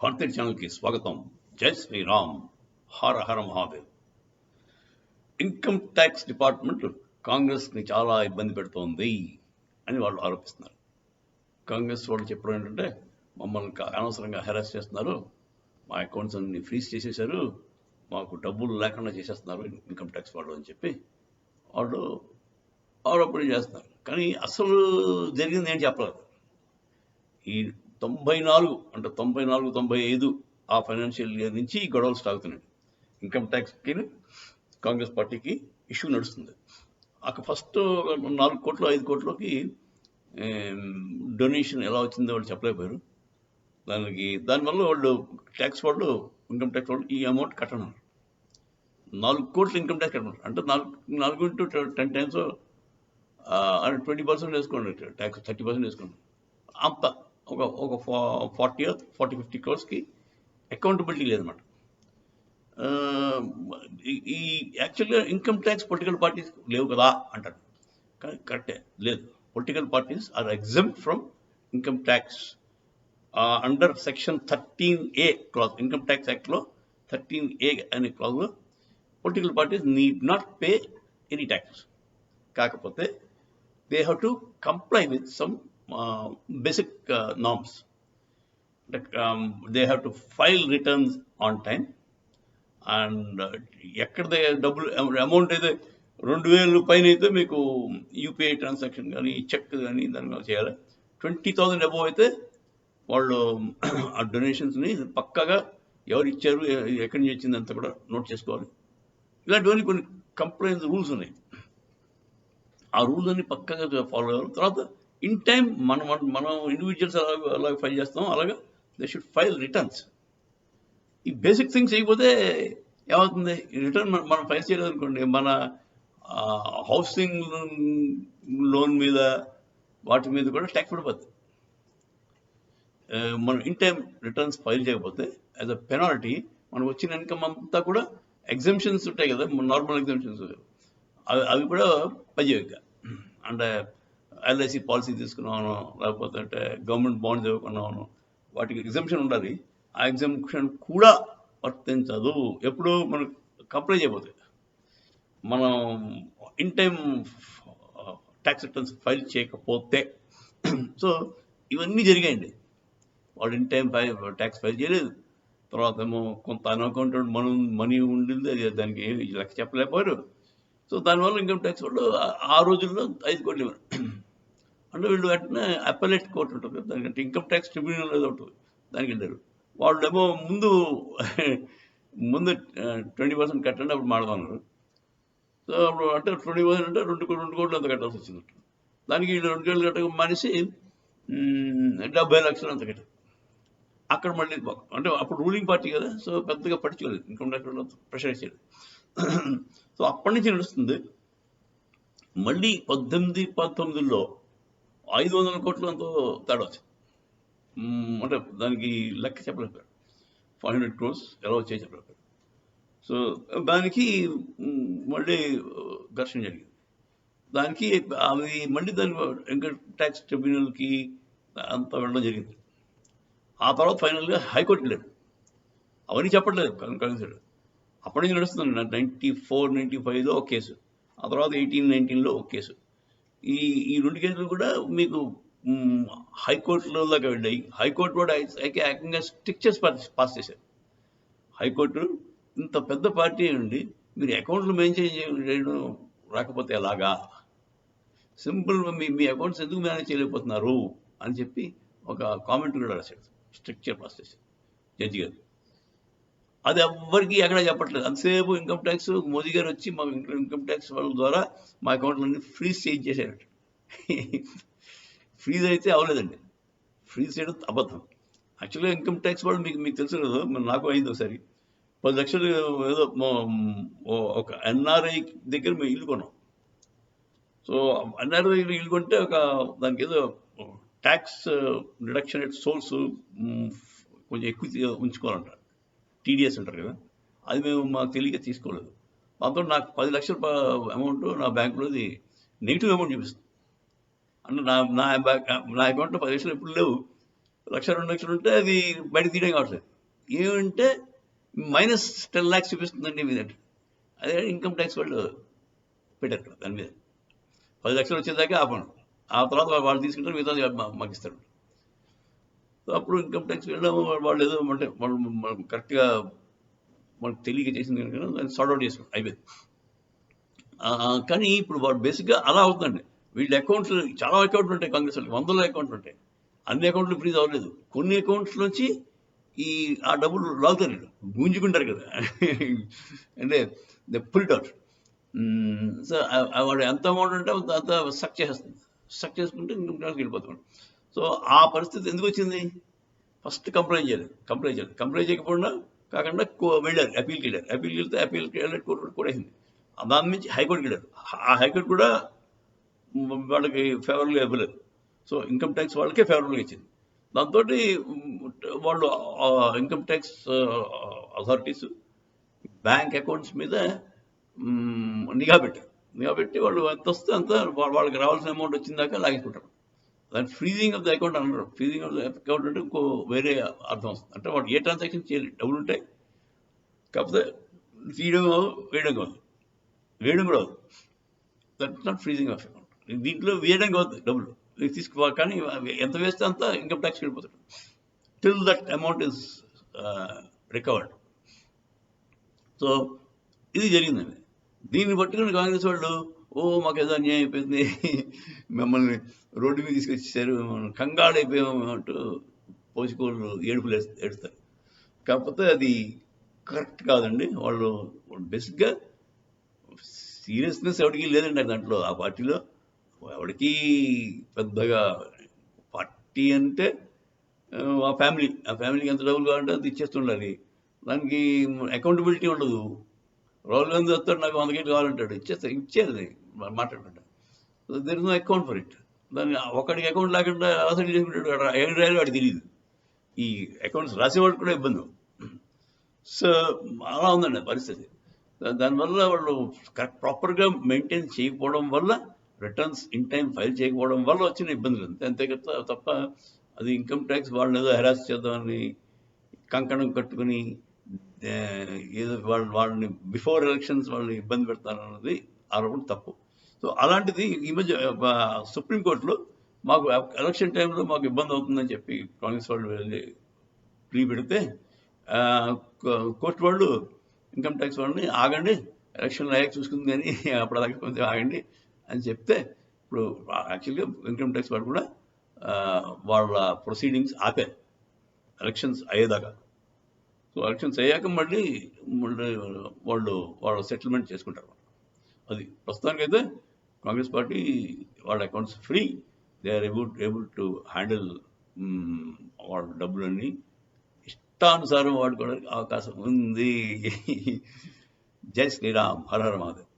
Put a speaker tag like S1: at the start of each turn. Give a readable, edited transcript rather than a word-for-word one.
S1: Content ఛానల్కి స్వాగతం. జై శ్రీరామ్. హర హర మహాదేవ్. ఇన్కమ్ ట్యాక్స్ డిపార్ట్మెంట్ కాంగ్రెస్ని చాలా ఇబ్బంది పెడుతోంది అని వాళ్ళు ఆరోపిస్తున్నారు. కాంగ్రెస్ వాళ్ళు చెప్పడం ఏంటంటే, మమ్మల్ని అనవసరంగా హెరాస్ చేస్తున్నారు, మా అకౌంట్స్ అన్ని ఫ్రీజ్ చేసేసారు, మాకు డబ్బులు లేకుండా చేసేస్తున్నారు ఇన్కమ్ ట్యాక్స్ వాళ్ళు అని చెప్పి వాళ్ళు ఆరోపణ చేస్తున్నారు. కానీ అసలు జరిగింది ఏంటి చెప్పలేదు. ఈ 94-95 ఆ ఫైనాన్షియల్ ఇయర్ నుంచి ఈ గొడవలు సాగుతున్నాయి. ఇన్కమ్ ట్యాక్స్కి కాంగ్రెస్ పార్టీకి ఇష్యూ నడుస్తుంది. అక్కడ ఫస్ట్ 4 కోట్లు 5 కోట్లకి డొనేషన్ ఎలా వచ్చిందో వాళ్ళు చెప్పలేకపోయారు. దానివల్ల వాళ్ళు ట్యాక్స్ వాళ్ళు ఇన్కమ్ ట్యాక్స్ వాళ్ళు ఈ అమౌంట్ కట్టన్నారు. 4 కోట్లు ఇన్కమ్ ట్యాక్స్ కట్టన్నారు అంటే 4 into 10 times 20% వేసుకోండి, ట్యాక్స్ 30% వేసుకోండి. అంత ఒక 40-50 crores అకౌంటబిలిటీ లేదన్నమాట. ఈ యాక్చువల్గా ఇన్కమ్ ట్యాక్స్ పొలిటికల్ పార్టీస్ లేవు కదా అంటారు, కానీ కరెక్టే, లేదు. Political parties are exempt from income tax under section 13A clause. Income tax యాక్ట్లో 13A అనే క్లాజ్లో political parties need not pay any tax. కాకపోతే they have to comply with some basic norms. Like they have to file returns on time, and ఎక్కడదే డబ్బులు amount అయితే 2000 పైన అయితే మీకు UPI transaction కానీ చెక్ కానీ దాని చేయాలి. 20,000 అబోవ్ అయితే వాళ్ళు ఆ డొనేషన్స్ని పక్కాగా ఎవరు ఇచ్చారు, ఎక్కడి నుంచి వచ్చింది అంతా కూడా నోట్ చేసుకోవాలి. ఇలాంటివన్నీ కొన్ని కంప్లైంట్స్ రూల్స్ ఉన్నాయి. ఆ రూల్స్ అన్ని పక్కాగా ఫాలో అవ్వాలి. తర్వాత ఇన్ టైం మనం ఇండివిజువల్స్ అలాగే ఫైల్ చేస్తాం, అలాగా దే షుడ్ ఫైల్ రిటర్న్స్. ఈ బేసిక్ థింగ్స్ అయిపోతే ఏమవుతుంది, రిటర్న్ మనం ఫైల్ చేయలేదనుకోండి, మన హౌసింగ్ లోన్ మీద వాటి మీద కూడా ట్యాక్స్ పడిపోతుంది. మనం ఇన్ టైం రిటర్న్స్ ఫైల్ చేయకపోతే యాజ్ అ పెనాల్టీ మనకు వచ్చిన ఇన్కమ్ అంతా కూడా ఎగ్జంప్షన్స్ ఉంటాయి కదా, నార్మల్ ఎగ్జంప్షన్స్, అవి కూడా పనిచేయక. అంటే ఎల్ఐసి పాలసీ తీసుకున్నాను, లేకపోతే అంటే గవర్నమెంట్ బాండ్స్ ఇవ్వకున్నాను, వాటికి ఎగ్జంప్షన్ ఉండాలి. ఆ ఎగ్జంప్షన్ కూడా వర్తించదు ఎప్పుడు మనం కంప్లై చేయబోతే, మనం in time tax returns file చేయకపోతే. సో ఇవన్నీ జరిగాయండి. వాళ్ళు ఇన్ టైం ట్యాక్స్ ఫైల్ చేయలేదు. తర్వాత ఏమో కొంత అన్అకౌంటెడ్ మనీ ఉండింది, దానికి లెక్క చెప్పలేకపోయారు. సో దానివల్ల ఇన్కమ్ ట్యాక్స్ వాళ్ళు ఆ రోజుల్లో 5 కోట్లు ఇవ్వరు. అంటే వీళ్ళు వెంటనే అపెలేట్ కోర్టు ఉంటుంది, దానికంటే ఇన్కమ్ ట్యాక్స్ ట్రిబ్యునల్ ఏదో ఉంటుంది, దానికి వెళ్ళారు. వాళ్ళు ఏమో ముందు 20% కట్టండి అప్పుడు మాడమన్నారు. సో అప్పుడు అంటే 20% అంటే 2 కోట్లు అంత కట్టాల్సి వచ్చింది. దానికి వీళ్ళు 2 కోట్లు కట్టక మానేసి 70 లక్షలు అంత కట్టారు. అక్కడ మళ్ళీ అంటే అప్పుడు రూలింగ్ పార్టీ కదా, సో పెద్దగా పట్టించుకోలేదు, ఇన్కమ్ ట్యాక్స్ ప్రెషర్ ఇచ్చేది. సో అప్పటి నుంచి నడుస్తుంది. మళ్ళీ 18-19లో 500 కోట్లు అంతో తేడా వచ్చింది. అంటే దానికి లెక్క చెప్పలేకపోయారు. 500 crores ఎలా వచ్చాయి చెప్పలేకపోయారు. సో దానికి మళ్ళీ ఘర్షణ జరిగింది. దానికి అవి మళ్ళీ దాని ఇన్కమ్ ట్యాక్స్ ట్రిబ్యునల్కి అంతా వెళ్ళడం జరిగింది. ఆ తర్వాత ఫైనల్గా హైకోర్టు వెళ్ళారు. అవన్నీ చెప్పట్లేదు కాంగ్రెస్. అప్పటి నుంచి నడుస్తుంది. 94-95లో ఒక కేసు, ఆ తర్వాత 18-19లో ఒక కేసు. ఈ 2 కేసులు కూడా మీకు హైకోర్టులో దాకా వెళ్ళాయి. హైకోర్టు కూడా ఏకంగా స్ట్రిక్చర్స్ పాస్ చేశారు. హైకోర్టు ఇంత పెద్ద పార్టీ నుండి మీరు అకౌంట్లు మెయింటైన్ చేయడం రాకపోతే ఎలాగా, సింపుల్ మీ అకౌంట్స్ ఎందుకు మేనేజ్ చేయలేకపోతున్నారు అని చెప్పి ఒక కామెంట్ కూడా రాశాడు, స్ట్రిక్చర్ పాస్ చేశారు జడ్జి గారు. అది ఎవ్వరికి ఎక్కడ చెప్పట్లేదు. అంతసేపు ఇన్కమ్ ట్యాక్స్ మోదీ గారు వచ్చి మా ఇన్కమ్ ట్యాక్స్ వాళ్ళ ద్వారా మా అకౌంట్లన్నీ ఫ్రీజ్ చేసేసారు. ఫ్రీజ్ అయితే అవ్వలేదండి, ఫ్రీజ్ చేయడం అబద్ధం. యాక్చువల్గా ఇన్కమ్ ట్యాక్స్ వాళ్ళు మీకు తెలుసు కదా, నాకు అయింది ఒకసారి 10 లక్షలు ఏదో ఒక ఎన్ఆర్ఐ దగ్గర మేము ఇల్లు కొన్నాం. సో ఎన్ఆర్ఐ దగ్గర ఇల్లు కొంటే దానికి ఏదో ట్యాక్స్ డిడక్షన్ ఎట్ సోర్స్ కొంచెం ఎక్కువ ఉంచుకోవాలంటారు, టీడీఎస్ అంటారు కదా, అది మేము మాకు తెలియక తీసుకోలేదు. దాంతో నాకు 10 లక్షల అమౌంట్ నా బ్యాంకులోది నెగిటివ్ అమౌంట్ చూపిస్తుంది. అంటే నా అకౌంట్లో 10 లక్షలు ఎప్పుడు లేవు, 1-2 లక్షలు ఉంటే అది బయట తీయడం కావట్లేదు. ఏమంటే -10 lakhs చూపిస్తుందండి మీద. అదే ఇన్కమ్ ట్యాక్స్ వాళ్ళు పెట్టారు ఇక్కడ దాని మీద. 10 లక్షలు వచ్చేదాకా ఆపను, ఆ తర్వాత వాళ్ళు తీసుకుంటారు, మిగతా మాకు ఇస్తారు. సో అప్పుడు ఇన్కమ్ ట్యాక్స్ వెళ్ళాము, వాళ్ళు ఏదో అంటే వాళ్ళు కరెక్ట్గా మనకు తెలియక చేసింది కనుక దాన్ని సార్ట్ అవుట్ చేసుకున్నాం, అయిపోయింది. కానీ ఇప్పుడు వాడు బేసిక్గా అలా అవుతుందండి. వీళ్ళ అకౌంట్లు చాలా అకౌంట్లు ఉంటాయి, కాంగ్రెస్ వాళ్ళకి వందల అకౌంట్లు ఉంటాయి. అన్ని అకౌంట్లు ఫ్రీజ్ అవ్వలేదు. కొన్ని అకౌంట్స్ నుంచి ఆ డబ్బులు లాగుతారు, గుంజుకుంటారు కదా అంటే ద పుల్ట్ అవుట్. సో వాడు ఎంత అమౌంట్ ఉంటే అంత సక్ చేసుకుంటే ఇన్కమ్ ట్యాక్స్కి వెళ్ళిపోతాడు. సో ఆ పరిస్థితి ఎందుకు వచ్చింది? ఫస్ట్ కంప్లైంట్ చేయాలి. కంప్లైంట్ చేయకపోయినా కాకుండా వెళ్ళారు, అప్పీల్కి వెళ్తే అప్పీల్కి వెళ్ళి కోర్టు కూడా అయింది. దాని నుంచి హైకోర్టుకి వెళ్ళారు. ఆ హైకోర్టు కూడా వాళ్ళకి ఫేవరబుల్గా ఇవ్వలేదు. సో ఇన్కమ్ ట్యాక్స్ వాళ్ళకే ఫేవరబుల్గా ఇచ్చింది. దాంతో వాళ్ళు income tax authorities bank accounts మీద నిఘా పెట్టి వాళ్ళు ఎంత వస్తే అంత వాళ్ళకి రావాల్సిన అమౌంట్ వచ్చిందాకా లాగేసుకుంటారు. దాని ఫ్రీజింగ్ ఆఫ్ ద అకౌంట్ అన్నారు. ఫ్రీజింగ్ ఆఫ్ ద అకౌంట్ అంటే ఇంకో వేరే అర్థం వస్తుంది. అంటే వాడు ఏ ట్రాన్సాక్షన్ చేయలేదు, డబ్బులు ఉంటాయి, కాకపోతే తీయడం వేయడం కాదు, వేయడం కూడా అవుతుంది. That is not freezing of account. దీంట్లో వేయడం కాదు, డబ్బులు తీసుకోవాలి, కానీ ఎంత వేస్తే అంత ఇన్కమ్ ట్యాక్స్ వెళ్ళిపోతాడు till that amount is recovered. So ఇది జరిగిందండి. దీన్ని పట్టుకుని కాంగ్రెస్ వాళ్ళు మాకు ఏదో అన్యాయం అయిపోయింది, మిమ్మల్ని రోడ్డు మీద తీసుకొచ్చేసారు, కంగారు అయిపోయాము అంటూ పోసుకోళ్ళు ఏడుపులు ఏడుస్తారు. కాకపోతే అది కరెక్ట్ కాదండి. వాళ్ళు బేసిక్గా సీరియస్నెస్ ఎవరికి లేదండి దాంట్లో. ఆ పార్టీలో ఎవరికి పెద్దగా, పార్టీ అంటే ఆ ఫ్యామిలీకి ఎంత డబ్బులు కావాలంటే అది ఇచ్చేస్తుండాలి. దానికి అకౌంటబిలిటీ ఉండదు. రాహుల్ గాంధీ వస్తాడు, నాకు 100 గంటలు కావాలంటాడు, ఇచ్చేది మాట్లాడుకుంటా. There is no account for it. దాన్ని ఒకడికి అకౌంట్ లేకుండా అసలు చేసుకుంటాడు, ఏం రాయాలో వాడికి తెలియదు. ఈ అకౌంట్స్ రాసేవాళ్ళు కూడా ఇబ్బంది. సో అలా ఉందండి పరిస్థితి. దానివల్ల వాళ్ళు ప్రాపర్గా మెయింటైన్ చేయకపోవడం వల్ల, రిటర్న్స్ ఇన్ టైం ఫైల్ చేయకపోవడం వల్ల వచ్చిన ఇబ్బందులు అంతే తప్ప అది ఇన్కమ్ ట్యాక్స్ వాళ్ళని ఏదో హెరాస్ చేద్దామని కంకణం కట్టుకుని ఏదో వాళ్ళని బిఫోర్ ఎలక్షన్స్ వాళ్ళని ఇబ్బంది పెడతారన్నది ఆరోపణ తప్పు. సో అలాంటిది ఈ మధ్య సుప్రీంకోర్టులో మాకు ఎలక్షన్ టైంలో మాకు ఇబ్బంది అవుతుందని చెప్పి కాంగ్రెస్ వాళ్ళు వెళ్ళి ప్రీ పెడితే కోర్టు వాళ్ళు ఇన్కమ్ ట్యాక్స్ వాళ్ళని ఆగండి, ఎలక్షన్లో అయ్యాక చూసుకుంది కానీ అప్పటిదాకా కొంచెం ఆగండి అని చెప్తే, ఇప్పుడు యాక్చువల్గా ఇన్కమ్ ట్యాక్స్ వాళ్ళు కూడా వాళ్ళ ప్రొసీడింగ్స్ ఆపారు ఎలక్షన్స్ అయ్యేదాకా. సో ఎలక్షన్స్ అయ్యాక మళ్ళీ వాళ్ళు సెటిల్మెంట్ చేసుకుంటారు. అది ప్రస్తుతానికైతే కాంగ్రెస్ పార్టీ వాళ్ళ accounts free, they are able to handle వాళ్ళ డబ్బులన్నీ ఇష్టానుసారం వాడుకోవడానికి అవకాశం ఉంది. జై శ్రీరామ్, హర హర మహాదేవ్.